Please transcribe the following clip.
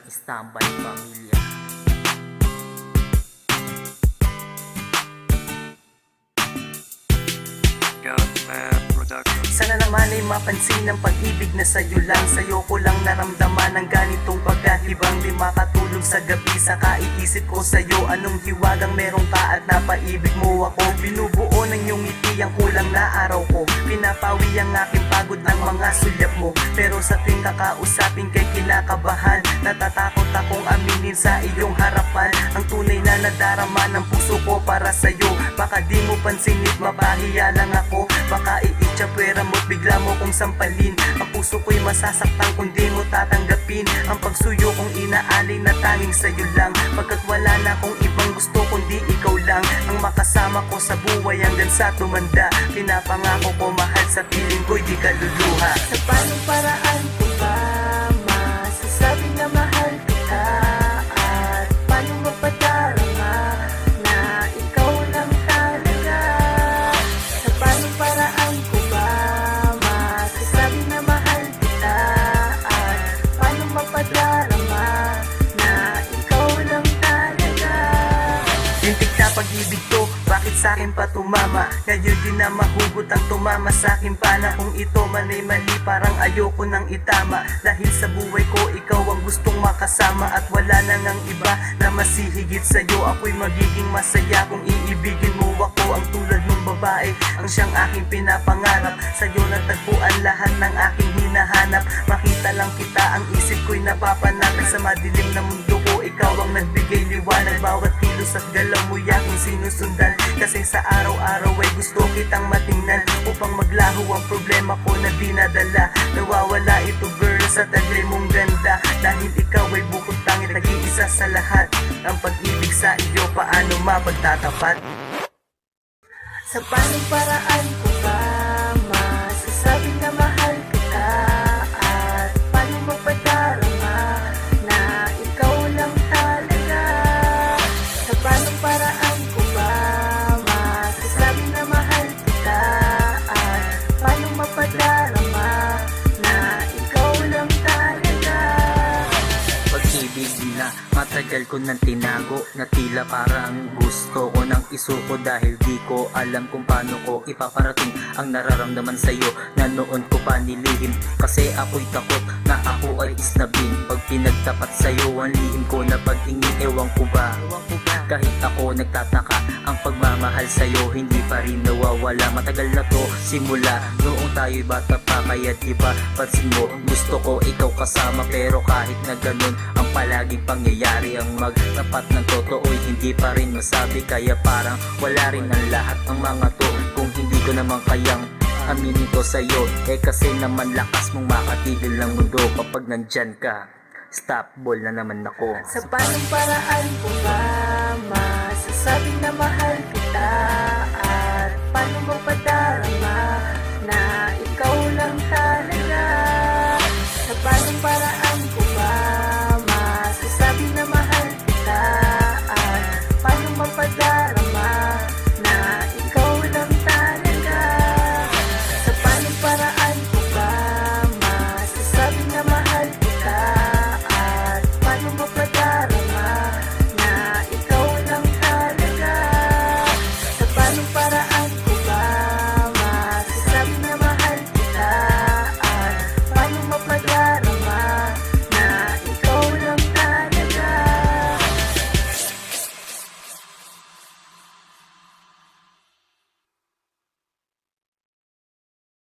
Istambay Pamilya. Sana naman ay mapansin ang pag-ibig na sa'yo lang. Sa'yo ko lang naramdaman ang ganitong pagkahibang. Di makatulog sa gabi sa kaiisip ko sa'yo. Anong hiwagang meron ka at napaibig mo ako. Binubuo ng iyong ngiti ang kulang na araw ko. Pinapawi ang aking pagod ng mga sulyap mo. Pero sa tuwing kakausapin kay kinakabahan. Natatakot akong aminin sa iyong harapan ang tunay na nadarama ng puso ko para sa'yo. Baka di mo pansinit, mapahiya lang ako. Baka iitsapwera mo't bigla mo kong sampalin. Ang puso ko'y masasaktan kung di mo tatanggapin ang pagsuyo kong inaalay na tanging sa'yo lang. Pagkat wala na akong ibang gusto kundi ikaw lang ang makasama ko sa buhay hanggang sa tumanda. Pinapangako ko mahal sa piling ko'y di ka luluha. Sa paanong paraan ko ba masasabi na mahal kita? At paano mapadarama na ikaw lang talaga? Sa paanong paraan ko ba masasabi na mahal kita? At paano mapadarama na ikaw lang talaga? Lintik na pag-ibig to, bakit sa'kin pa tumama? Ngayon din na mahugot ang tumama sa'kin pa na kung ito man ay mali, parang ayoko nang itama. Dahil sa buhay ko, ikaw ang gustong makasama. At wala na ngang iba na masihigit sa'yo. Ako'y magiging masaya kung iibigin mo ako. Ang tulad mong babae, ang siyang aking pinapangarap. Sa'yo natagpuan lahat ng aking hinahanap. Makita lang kita, ang isip ko'y napapanatag. Sa madilim na mundo ko, ikaw ang nagbigay liwanag. Bawat kilos at galaw mo aking sinusundan. Kasi sa araw-araw ay gusto kitang matingnan upang maglaho ang problema ko na dinadala. Nawawala ito girl sa taglay mong ganda. Dahil ikaw ay bukod tanging nag-iisa sa lahat. Ang pag-ibig sa iyo paano mapagtatapat? Sa paanong paraan ko ba masasabi na mahal kita? At paano mapadarama na ikaw lang talaga? Sa paanong paraan ko ba masasabi na mahal kita? At paano mapadarama na ikaw lang talaga? Pag-ibig na matagal ko nang tinago, na tila parang gusto ko nang isuko. Dahil di ko alam kung paano ko ipaparating ang nararamdaman sa'yo na noon ko pa nilihim. Kasi ako'y takot na ako ay isnabin pag pinagtapat sa'yo ang lihim ko na pag-ingin. Ewan ko ba, kahit ako nagtataka, ang pagmamahal sa'yo hindi pa rin nawawala. Matagal na to simula noong tayo'y bata pa, kaya diba pansin mo gusto ko ikaw kasama. Pero kahit na ganun ang palaging pangyayari, ang magtapat ng totoo'y hindi pa rin masabi. Kaya parang wala rin ang lahat ng mga to kung hindi ko naman kayang aminin to sa'yo. Kasi naman lakas mong makatigil ng mundo kapag nandyan ka. Stop ball na naman ako. Sa paanong paraan ko ba masasabi na mahal kita? At paano mapadarama na ikaw lang talaga? Sa paanong paraan